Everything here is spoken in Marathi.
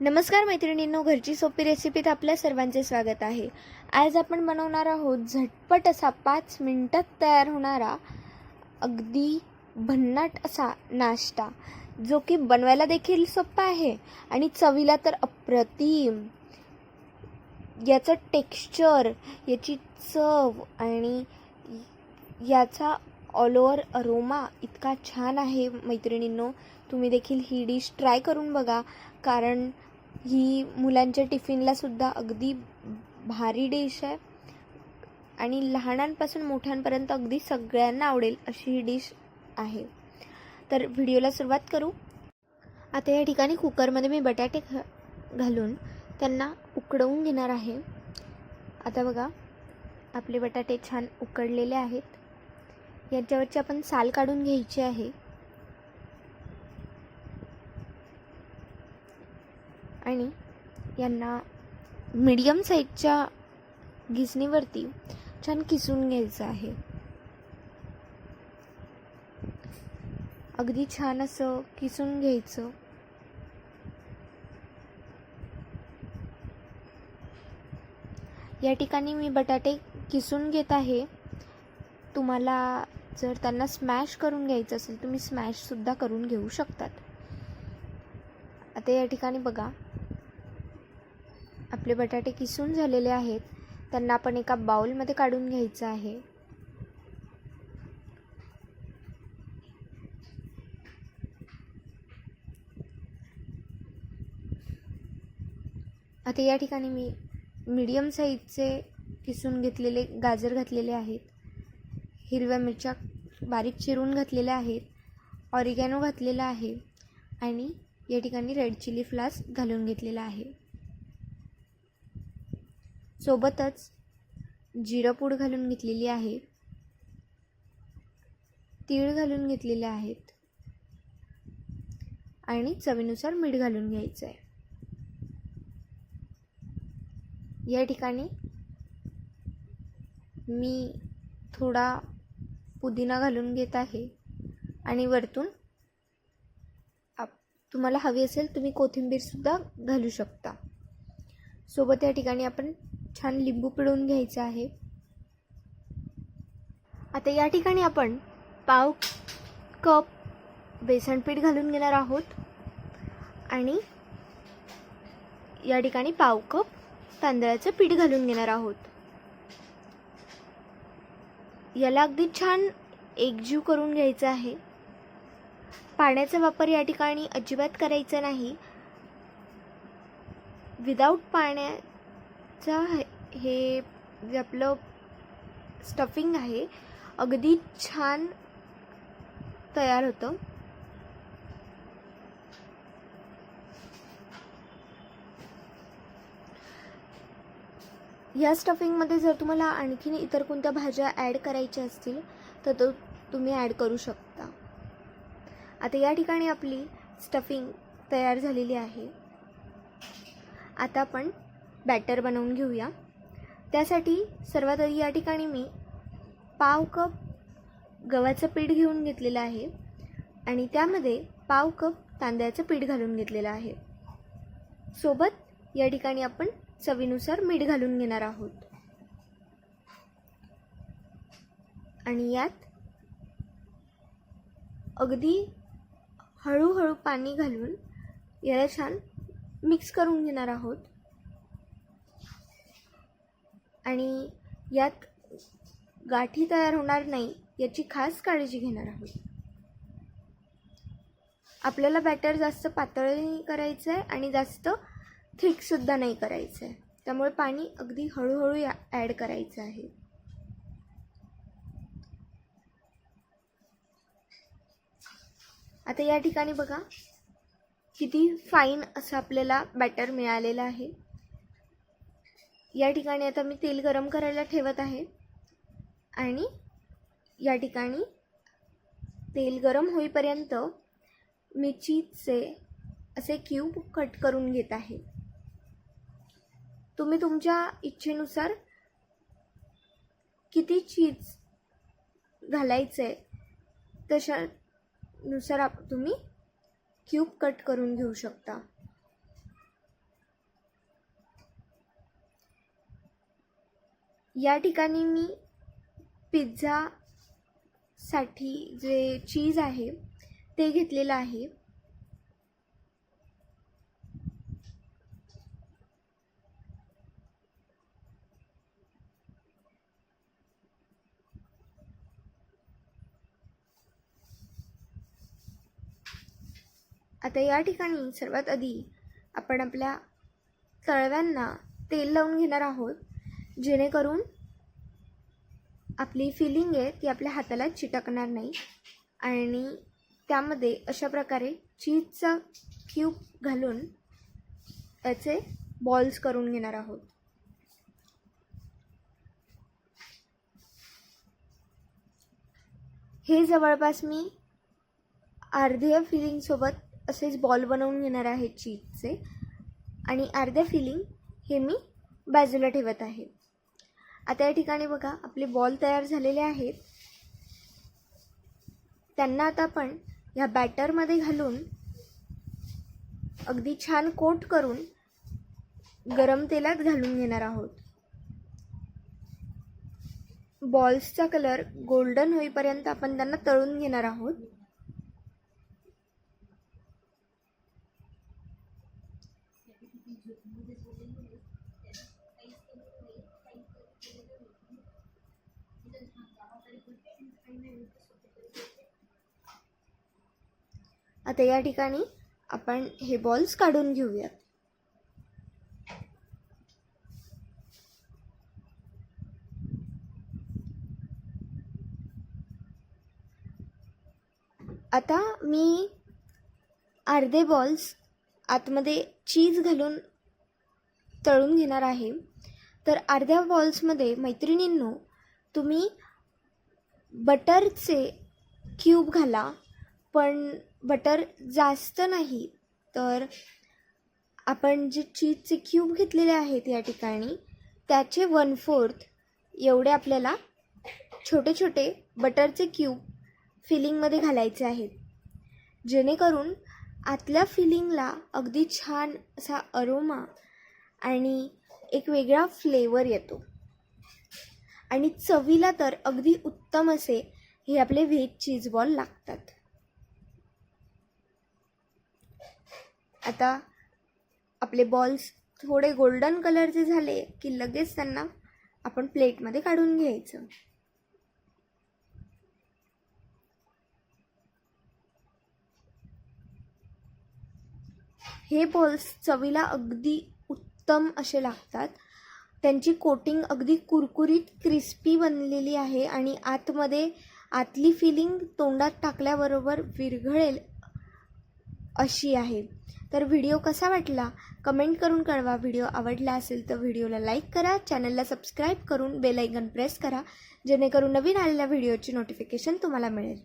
नमस्कार मैत्रिणींनो, घरची सोपी रेसिपीत आपल्या सर्वांचे स्वागत आहे। आज आपण बनवणार आहोत झटपट असा 5 मिनिटात तयार होणारा अगदी भन्नाट असा नाश्ता, जो की बनवायला देखील सोपा आहे आणि चवीला तर अप्रतिम। याचं टेक्स्चर, याची चव आणि याचा ऑल ओव्हर अरोमा इतका छान आहे मैत्रिणींनो, तुम्ही देखील ही डिश ट्राय करून बघा, कारण ही मुलांच्या टिफिनला सुद्धा अगदी भारी डिश आहे आणि लहानांपासून मोठ्यांपर्यंत अगदी सगळ्यांना आवडेल अशी ही डिश आहे। तर व्हिडिओला सुरुवात करू। आता या ठिकाणी कुकरमध्ये मी बटाटे घालून त्यांना उकडवून घेणार आहे। आता बघा, आपले बटाटे छान उकडलेले आहेत। याच्यावरची आपण साल काढून घ्यायची आहे आणि यांना मीडियम साईजच्या घिसणीवरती छान किसून घ्यायचं आहे। अगदी छान असं किसून घ्यायचं। या ठिकाणी मी बटाटे किसून घेत आहे। तुम्हाला जर त्यांना स्मॅश करून घ्यायचं असेल तुम्ही स्मॅश सुद्धा करून घेऊ शकतात। आता या ठिकाणी बघा, आपले बटाटे किसून झालेले आहेत। त्यांना आपण एका बाउलमध्ये काढून घ्यायचं आहे। आता या ठिकाणी मी मीडियम साईजचे किसून घेतलेले गाजर घातलेले आहेत, हिरव्या मिरच्या बारीक चिरून घातलेल्या आहेत, ऑरिगॅनो घातलेला आहे आणि या ठिकाणी रेड चिली फ्लेक्स घालून घेतलेला आहे। सोबतच जिरं पूड घालून घेतलेली आहे, तीळ घालून घेतलेले आहेत आणि चवीनुसार मीठ घालून घ्यायचं आहे। या ठिकाणी मी थोडा पुदिना घालून घेत आहे आणि वरतून तुम्हाला हवी असेल तुम्ही कोथिंबीर सुद्धा घालू शकता। सोबत या ठिकाणी आपण छान लिंबू पिळून घ्यायचं आहे। आता या ठिकाणी आपण पाव कप बेसन पीठ घालून घेणार आहोत आणि या ठिकाणी पाव कप तांदळाचं पीठ घालून घेणार आहोत। याला अगदी छान एकजीव करून घ्यायचं आहे। पाण्याचा वापर या ठिकाणी अजिबात करायचा नाही। विदाऊट पाण्याचा हे जे आपलं स्टफिंग आहे अगदी छान तयार होतं। या स्टफिंगमध्ये जर तुम्हाला आणखीन इतर कोणत्या भाज्या ॲड करायच्या असतील तर तुम्ही ॲड करू शकता। आता या ठिकाणी आपली स्टफिंग तयार झालेली आहे। आता आपण बॅटर बनवून घेऊया। त्यासाठी सर्वात आधी या ठिकाणी मी पाव कप गव्हाचं पीठ घेऊन घेतलेलं आहे आणि त्यामध्ये पाव कप तांदळाचं पीठ घालून घेतलेलं आहे। सोबत या ठिकाणी आपण चवीनुसार मीठ घालून घेणार आहोत आणि यात अगदी हळूहळू पाणी घालून याला छान मिक्स करून घेणार आहोत आणि यात गाठी तयार होणार नाही याची खास काळजी घेणार आहोत। आपल्याला बॅटर जास्त पातळ नाही करायचं आहे आणि जास्त थिक सुद्धा नाही करायचं आहे, त्यामुळे पाणी अगदी हळूहळू ॲड करायचं आहे। आता या ठिकाणी बघा, किती फाईन असं आपल्याला बॅटर मिळालेलं आहे। या ठिकाणी आता मी तेल गरम करायला ठेवत आहे आणि या ठिकाणी तेल गरम होईपर्यंत मी चीजचे असे क्यूब कट करून घेत आहे। तुम्ही तुमच्या इच्छेनुसार किती चीज घालायचे तशानुसार तुम्ही क्यूब कट करून घेऊ शकता। या ठिकाणी मी पिझ्झासाठी जे चीज आहे ते घेतलेलं आहे. आता या ठिकाणी सर्वात आधी आपण आपल्या तळव्यांना तेल लावून घेणार आहोत, जेणेकरून आपली फिलिंग आहे ती आपल्या हाताला चिटकणार नाही. आणि त्यामध्ये अशा प्रकारे चीजचा क्यूब घालून त्याचे बॉल्स करून घेणार आहोत. हे जवळपास मी अर्ध्या फिलिंगसोबत असेच बॉल बनवून घेणार आहे चीजचे, आणि अर्ध्या फिलिंग हे मी बाजूला ठेवत आहे. आता या ठिकाणी बघा आपले बॉल तयार झालेले आहेत. त्यांना आता आपण ह्या बॅटरमध्ये घालून अगदी छान कोट करून गरम तेलात घालून घेणार आहोत. बॉल्सचा कलर गोल्डन होईपर्यंत आपण त्यांना तळून घेणार आहोत. आता या ठिकाणी आपण हे बॉल्स काढून घेऊयात. आता मी अर्धे बॉल्स आतमध्ये चीज घालून तळून घेणार आहे. तर अर्ध्या बॉल्समध्ये मैत्रिणींनो तुम्ही बटरचे क्यूब घाला, पण बटर जास्त नाही. तर आपण जे चीजचे क्यूब घेतलेले आहेत या ठिकाणी त्याचे 1/4 एवढे आपल्याला छोटे छोटे बटरचे क्यूब फिलिंगमध्ये घालायचे आहेत, जेणेकरून आतल्या फिलिंगला अगदी छान असा अरोमा आणि एक वेगळा फ्लेवर येतो. आणि चवीला तर अगदी उत्तम असे हे आपले व्हेज चीज बॉल लागतात. आता आपले बॉल्स थोडे गोल्डन कलरचे झाले की लगेच त्यांना आपण प्लेटमध्ये काढून घ्यायचं. हे बॉल्स चवीला अगदी उत्तम असे लागतात. त्यांची कोटिंग अगदी कुरकुरीत क्रिस्पी बनलेली आहे आणि आतली फिलिंग तोंडात टाकल्याबरोबर विरघळेल अशी आहे. तर व्हिडिओ कसा वाटला कमेंट करून कळवा. व्हिडिओ आवडला असेल तर व्हिडिओला लाईक करा, चॅनलला सबस्क्राईब करून बेल आयकॉन प्रेस करा, जेणेकरून नवीन आलेल्या व्हिडिओची नोटिफिकेशन तुम्हाला मिळेल.